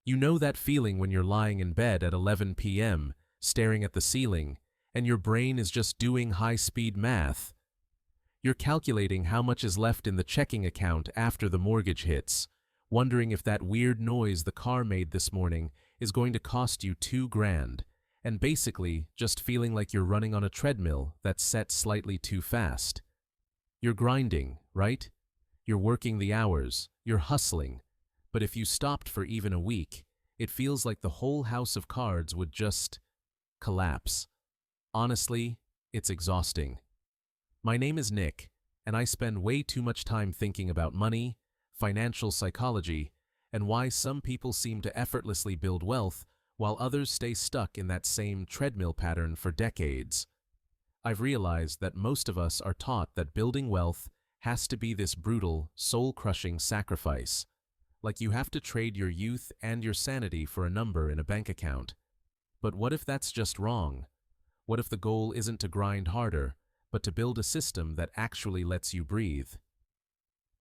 You know that feeling when you're lying in bed at 11 p.m., staring at the ceiling, and your brain is just doing high-speed math. You're calculating how much is left in the checking account after the mortgage hits, wondering if that weird noise the car made this morning is going to cost you $2,000, and basically just feeling like you're running on a treadmill that's set slightly too fast. You're grinding, right? You're working the hours, you're hustling, but if you stopped for even a week, it feels like the whole house of cards would just collapse. Honestly, it's exhausting. My name is Nick, and I spend way too much time thinking about money, financial psychology, and why some people seem to effortlessly build wealth while others stay stuck in that same treadmill pattern for decades. I've realized that most of us are taught that building wealth has to be this brutal, soul-crushing sacrifice. Like you have to trade your youth and your sanity for a number in a bank account. But what if that's just wrong? What if the goal isn't to grind harder, but to build a system that actually lets you breathe?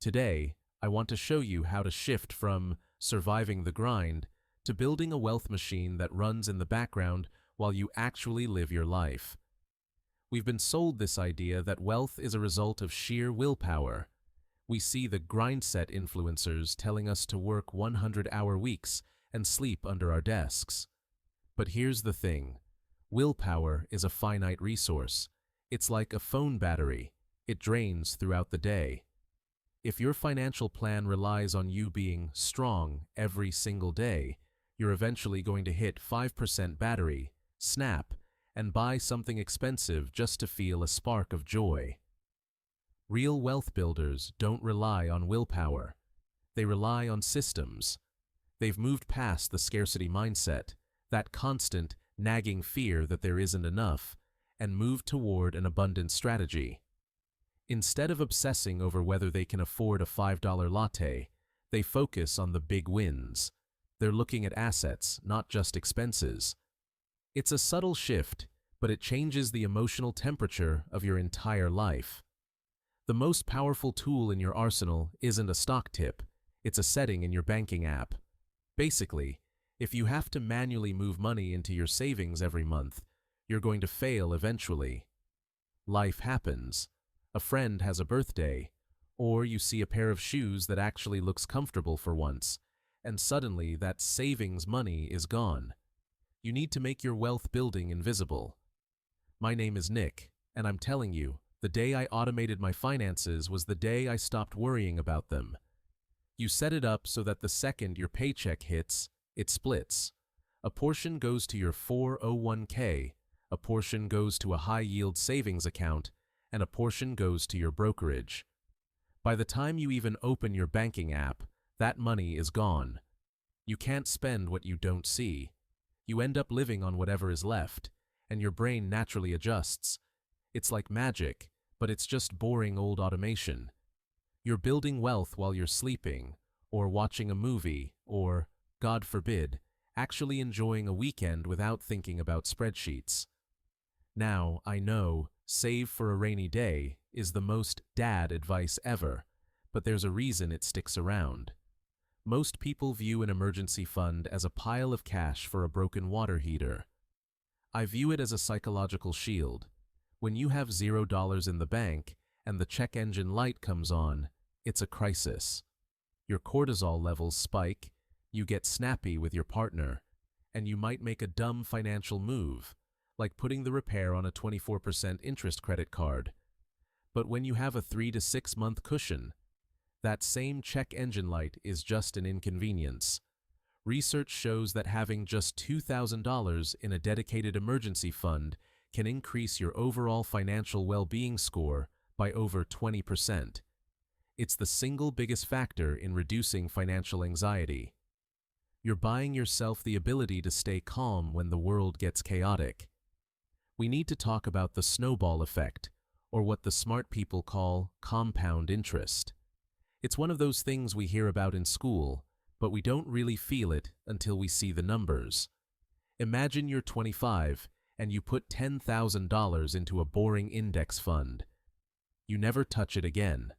Today, I want to show you how to shift from surviving the grind to building a wealth machine that runs in the background while you actually live your life. We've been sold this idea that wealth is a result of sheer willpower. We see the grind-set influencers telling us to work 100-hour weeks and sleep under our desks. But here's the thing. Willpower is a finite resource. It's like a phone battery. It drains throughout the day. If your financial plan relies on you being strong every single day, you're eventually going to hit 5% battery, snap, and buy something expensive just to feel a spark of joy. Real wealth builders don't rely on willpower. They rely on systems. They've moved past the scarcity mindset, that constant, nagging fear that there isn't enough, and moved toward an abundant strategy. Instead of obsessing over whether they can afford a $5 latte, they focus on the big wins. They're looking at assets, not just expenses. It's a subtle shift, but it changes the emotional temperature of your entire life. The most powerful tool in your arsenal isn't a stock tip, it's a setting in your banking app. Basically, if you have to manually move money into your savings every month, you're going to fail eventually. Life happens. A friend has a birthday, or you see a pair of shoes that actually looks comfortable for once, and suddenly that savings money is gone. You need to make your wealth building invisible. My name is Nick, and I'm telling you, the day I automated my finances was the day I stopped worrying about them. You set it up so that the second your paycheck hits, it splits. A portion goes to your 401k, a portion goes to a high-yield savings account, and a portion goes to your brokerage. By the time you even open your banking app, that money is gone. You can't spend what you don't see. You end up living on whatever is left, and your brain naturally adjusts. It's like magic, but it's just boring old automation. You're building wealth while you're sleeping, or watching a movie, or, God forbid, actually enjoying a weekend without thinking about spreadsheets. Now, I know, save for a rainy day is the most dad advice ever, but there's a reason it sticks around. Most people view an emergency fund as a pile of cash for a broken water heater. I view it as a psychological shield. When you have $0 in the bank and the check engine light comes on, it's a crisis. Your cortisol levels spike, you get snappy with your partner, and you might make a dumb financial move, like putting the repair on a 24% interest credit card. But when you have a 3 to 6 month cushion, that same check engine light is just an inconvenience. Research shows that having just $2,000 in a dedicated emergency fund can increase your overall financial well-being score by over 20%. It's the single biggest factor in reducing financial anxiety. You're buying yourself the ability to stay calm when the world gets chaotic. We need to talk about the snowball effect, or what the smart people call compound interest. It's one of those things we hear about in school, but we don't really feel it until we see the numbers. Imagine you're 25 and you put $10,000 into a boring index fund. You never touch it again.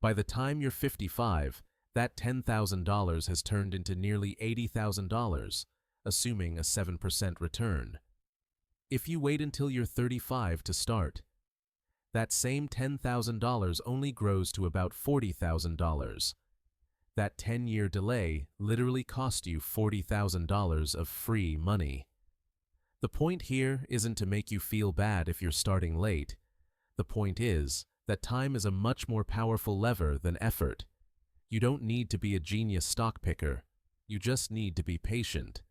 By the time you're 55, That $10,000 has turned into nearly $80,000, assuming a 7% return. If you wait until you're 35 to start, that same $10,000 only grows to about $40,000. That 10-year delay literally cost you $40,000 of free money. The point here isn't to make you feel bad if you're starting late. The point is that time is a much more powerful lever than effort. You don't need to be a genius stock picker. You just need to be patient.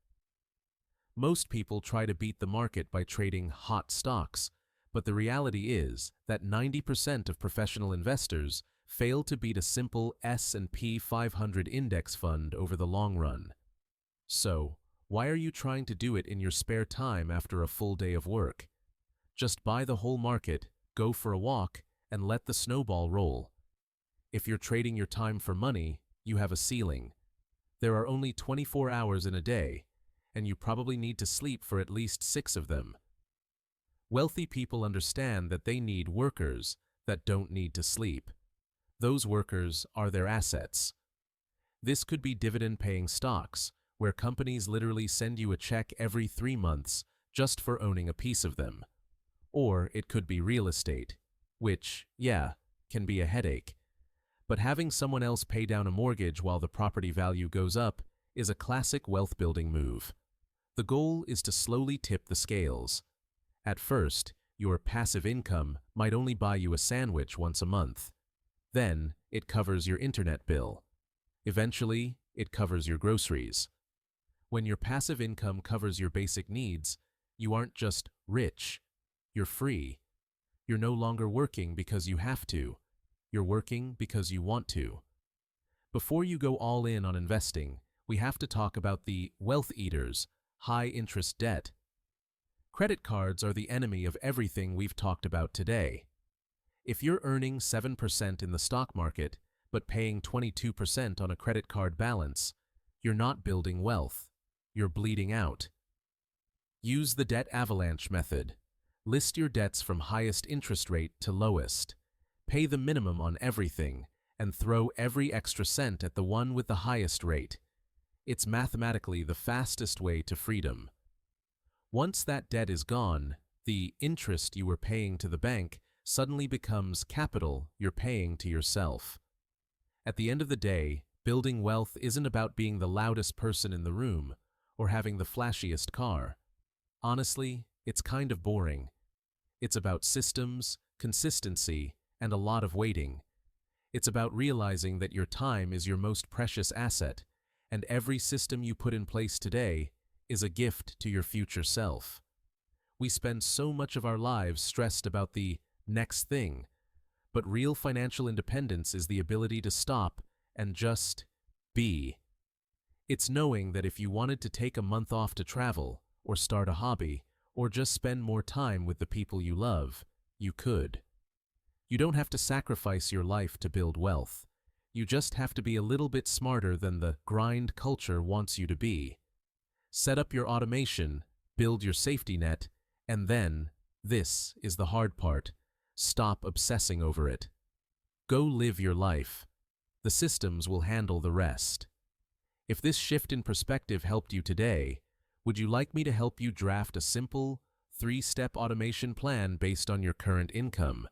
Most people try to beat the market by trading hot stocks, but the reality is that 90% of professional investors fail to beat a simple S&P 500 index fund over the long run. So, why are you trying to do it in your spare time after a full day of work? Just buy the whole market, go for a walk, and let the snowball roll. If you're trading your time for money, you have a ceiling. There are only 24 hours in a day, and you probably need to sleep for at least 6 of them. Wealthy people understand that they need workers that don't need to sleep. Those workers are their assets. This could be dividend-paying stocks, where companies literally send you a check every 3 months just for owning a piece of them. Or it could be real estate, which, yeah, can be a headache. But having someone else pay down a mortgage while the property value goes up is a classic wealth-building move. The goal is to slowly tip the scales. At first, your passive income might only buy you a sandwich once a month. Then, it covers your internet bill. Eventually, it covers your groceries. When your passive income covers your basic needs, you aren't just rich, you're free. You're no longer working because you have to. You're working because you want to. Before you go all in on investing, we have to talk about the wealth eaters, high-interest debt. Credit cards are the enemy of everything we've talked about today. If you're earning 7% in the stock market, but paying 22% on a credit card balance, you're not building wealth. You're bleeding out. Use the debt avalanche method. List your debts from highest interest rate to lowest. Pay the minimum on everything, and throw every extra cent at the one with the highest rate. It's mathematically the fastest way to freedom. Once that debt is gone, the interest you were paying to the bank suddenly becomes capital you're paying to yourself. At the end of the day, building wealth isn't about being the loudest person in the room or having the flashiest car. Honestly, it's kind of boring. It's about systems, consistency, and a lot of waiting. It's about realizing that your time is your most precious asset, and every system you put in place today is a gift to your future self. We spend so much of our lives stressed about the next thing, but real financial independence is the ability to stop and just be. It's knowing that if you wanted to take a month off to travel, or start a hobby, or just spend more time with the people you love, you could. You don't have to sacrifice your life to build wealth. You just have to be a little bit smarter than the grind culture wants you to be. Set up your automation, build your safety net, and then, this is the hard part, stop obsessing over it. Go live your life. The systems will handle the rest. If this shift in perspective helped you today, would you like me to help you draft a simple, 3-step automation plan based on your current income?